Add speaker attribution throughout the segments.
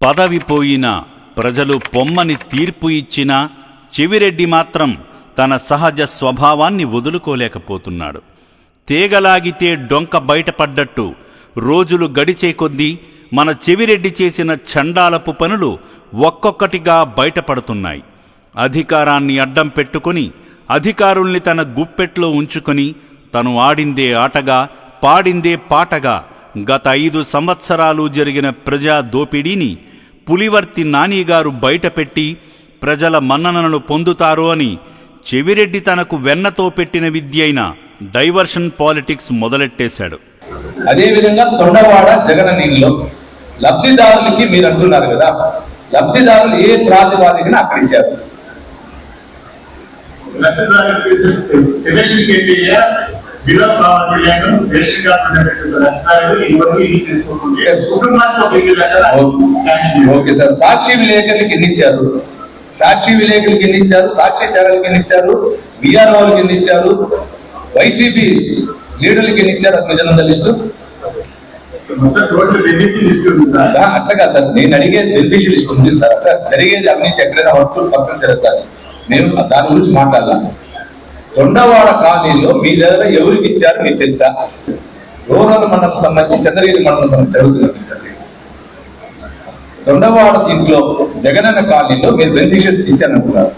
Speaker 1: పదవి పోయినా ప్రజలు పొమ్మని తీర్పు ఇచ్చినా చెవిరెడ్డి మాత్రం తన సహజ స్వభావాన్ని వదులుకోలేకపోతున్నాడు. తేగలాగితే డొంక బయటపడ్డట్టు రోజులు గడిచే కొద్దీ మన చెవిరెడ్డి చేసిన చండాలపు పనులు ఒక్కొక్కటిగా బయటపడుతున్నాయి. అధికారాన్ని అడ్డం పెట్టుకుని అధికారుల్ని తన గుప్పెట్లో ఉంచుకొని తను ఆడిందే ఆటగా పాడిందే పాటగా గత 5 సంవత్సరాలు జరిగిన ప్రజా దోపిడీని పులివర్తి నానిగారు బయటపెట్టి ప్రజల మన్ననలను పొందుతారు అని చెవిరెడ్డి తనకు వెన్నతో పెట్టిన విద్యైన డైవర్షన్ పాలిటిక్స్ మొదలెట్టేశాడు.
Speaker 2: అదేవిధంగా తొండవాడ జగనన్నీలో లబ్ధిదారులకి మీరు అంటున్నారు కదా, లబ్ధిదారులు ఏ ప్రాతిపాదికన అక్కడ ఇచ్చారు? ఓకే సార్, సాక్షి విలేకరులకి ఎన్ని ఇచ్చారు? సాక్షి విలేకరులకి ఎన్ని ఇచ్చారు? సాక్షి ఛానల్కి ఎన్ని ఇచ్చారు? బీఆర్ వాళ్ళకి ఎన్ని ఇచ్చారు? వైసీపీ లీడర్లకి ఎన్ని ఇచ్చారు? అది నిజంగా లిస్టు అట్లా సార్, నేను అడిగేది బెనిఫిషియల్ లిస్ట్ ఉంది సార్. సార్ జరిగేది అవినీతి ఎక్కడైనా 1% జరుగుతుంది, నేను దాని గురించి మాట్లాడాల. తొండవాడ కాలనీలో మీ దగ్గర ఎవరికి ఇచ్చారు మీకు తెలుసా? రూరల్ మండలం సంబంధించి చంద్రగిరి మండలం సంబంధించి జరుగుతుంది సార్. తొండవాడ ఇంట్లో జగనన్న కాలనీలో మీరు బెనిఫిషియర్స్ ఇచ్చారనుకున్నారు.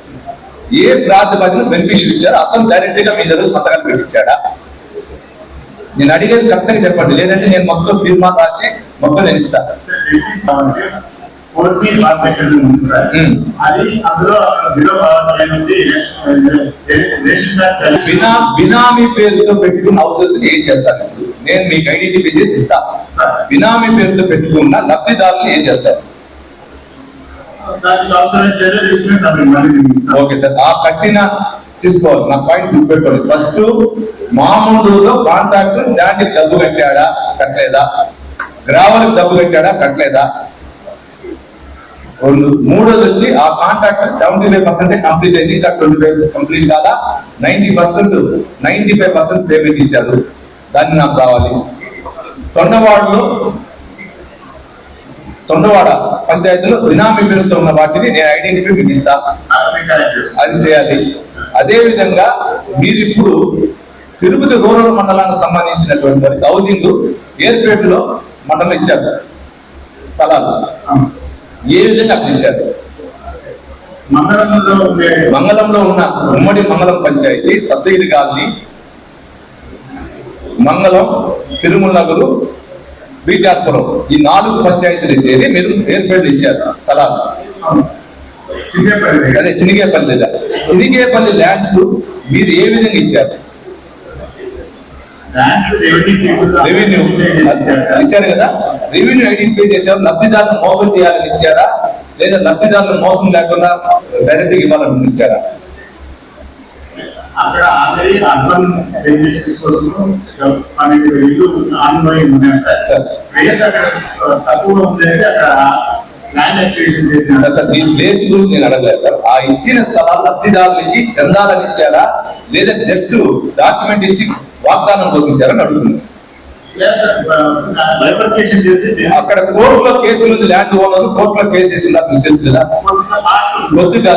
Speaker 2: ఏ ప్రాతిపదికన బెనిఫిషియర్ ఇచ్చారు? అతను డైరెక్ట్ గా మీ దగ్గర సంతకాలు పెట్టించాడా? నేను అడిగేది కరెక్ట్గా చెప్పండి, లేదంటే నేను మొత్తం తీర్మానం రాసి మొత్తం నేను ఇస్తాను. బినామీ పేరుతో పెట్టుకున్న హౌసెస్ ఏం చేస్తాను? నేను మీకు ఐడెంటిఫై చేసి ఇస్తాను. బినామీ పేరుతో పెట్టుకున్న లబ్ధిదారులు ఏం చేస్తారు? ఓకే సార్, ఆ కట్టిన తీసుకోవాలి. నా పాయింట్ గుర్తుపెట్టుకోండి. ఫస్ట్ మామూలులో కాంట్రాక్ట్ శాండ్కి డబ్బు కట్టాడా కట్టలేదా? గ్రావెల్కి డబ్బు కట్టాడా కట్టలేదా? మూడోది వచ్చి ఆ కాంట్రాక్ట్ 75% కంప్లీట్ అయింది, ఇంకా 25% కంప్లీట్ కాదా? 95% పేమెంట్ ఇచ్చారు, దాన్ని నాకు కావాలి. తొండవాడ పంచాయతీలో బినామీ పేరుతో ఉన్న వాటిని నేను ఐడెంటిఫై మీకు ఇస్తా, అది చేయాలి. అదే విధంగా మీరు ఇప్పుడు తిరుపతి రూరల్ మండలానికి సంబంధించినటువంటి హౌసింగ్ ఏర్పేటలో మండలం ఇచ్చారు స్థలాలు, ఏ విధంగా అక్కడ ఇచ్చారు? మంగళంలో ఉన్న ఉమ్మడి మంగళం పంచాయతీ, సప్తగిరి కాలనీ, మంగళం, తిరుమల నగరు, బీటాపురం, ఈ 4 పంచాయతీలు చేరి మీరు ఏర్పేటలు ఇచ్చారు స్థలాలు. అదే చినిగేపల్లి ల్యాండ్స్ మీరు ఏ విధంగా ఇచ్చారు? రెవెన్యూ ఇచ్చారు కదా, రెవెన్యూ ఐడెంటిఫై చేశారు. లబ్ధిదారులను మోసం చేయాలని ఇచ్చారా, లేదా లబ్ధిదారులు మోసం లేకుండా డైరెక్ట్ ఇవ్వాలని ఇచ్చారా?
Speaker 3: అక్కడ ఆల్రెడీ అర్బన్ తక్కువ ఉండేసి అక్కడ
Speaker 2: ప్లేస్ గురించి నేను అడగలేదు సార్. ఆ ఇచ్చిన స్థలాలు లబ్ధిదారులకి చందాలని ఇచ్చారా, లేదా జస్ట్ డాక్యుమెంట్ ఇచ్చి వాగ్దానం కోసం ఇచ్చారని అడుగుతుంది. అక్కడ కోర్టులో కేసులు ల్యాండ్ ఓనర్ కోర్టులో కేసు వేసిందా మీకు తెలుసు కదా? కొద్దిగా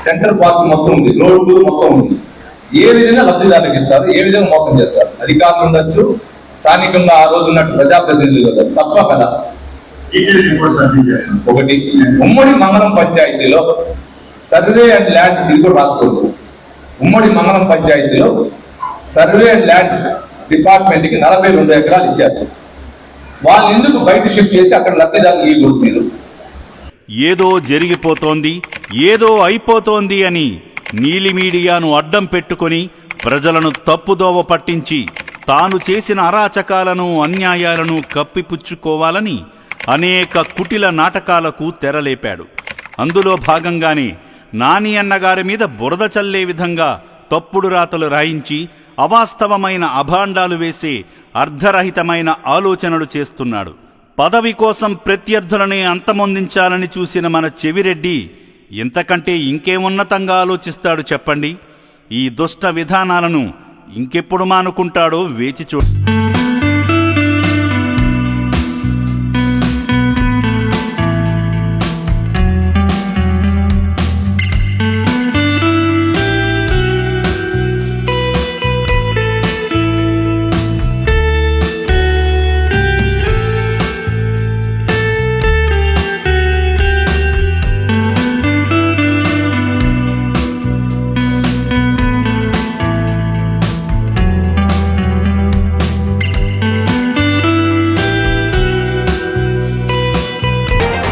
Speaker 2: సెంటర్ పార్క్ మొత్తం ఉంది, రోడ్డు మొత్తం ఉంది. ఏ విధంగా లబ్ధిదారులకు ఇస్తారు, ఏ విధంగా మోసం చేస్తారు? అధికారులు ఉండొచ్చు, స్థానికంగా ఆ రోజు ఉన్నట్టు ప్రజాప్రతినిధులు తప్ప కదా. ఒకటి, ఉమ్మడి మంగళం పంచాయతీలో సర్వే అండ్ ల్యాండ్, ఇది కూడా రాసుకోండి. ఉమ్మడి మంగళం పంచాయతీలో సర్వే అండ్ ల్యాండ్ డిపార్ట్మెంట్ కి 42 ఎకరాలు ఇచ్చారు. వాళ్ళు ఎందుకు బయట షిఫ్ట్ చేసి అక్కడ లబ్ధిదారులు ఈ గ్రూప్ మీరు?
Speaker 1: ఏదో జరిగిపోతోంది, ఏదో అయిపోతోంది అని నీలి మీడియాను అడ్డం పెట్టుకొని ప్రజలను తప్పుదోవ పట్టించి తాను చేసిన అరాచకాలను అన్యాయాలను కప్పిపుచ్చుకోవాలని అనేక కుటిల నాటకాలకు తెరలేపాడు. అందులో భాగంగానే నాని అన్నగారి మీద బురద చల్లే విధంగా తప్పుడు రాతలు రాయించి అవాస్తవమైన అభాండాలు వేసే అర్ధరహితమైన ఆలోచనలు చేస్తున్నాడు. పదవి కోసం ప్రత్యర్థులనే అంతమొందించాలని చూసిన మన చెవిరెడ్డి ఇంతకంటే ఇంకేమున్నతంగా ఆలోచిస్తాడు చెప్పండి? ఈ దుష్ట విధానాలను ఇంకెప్పుడు మానుకుంటాడో వేచి చూడు.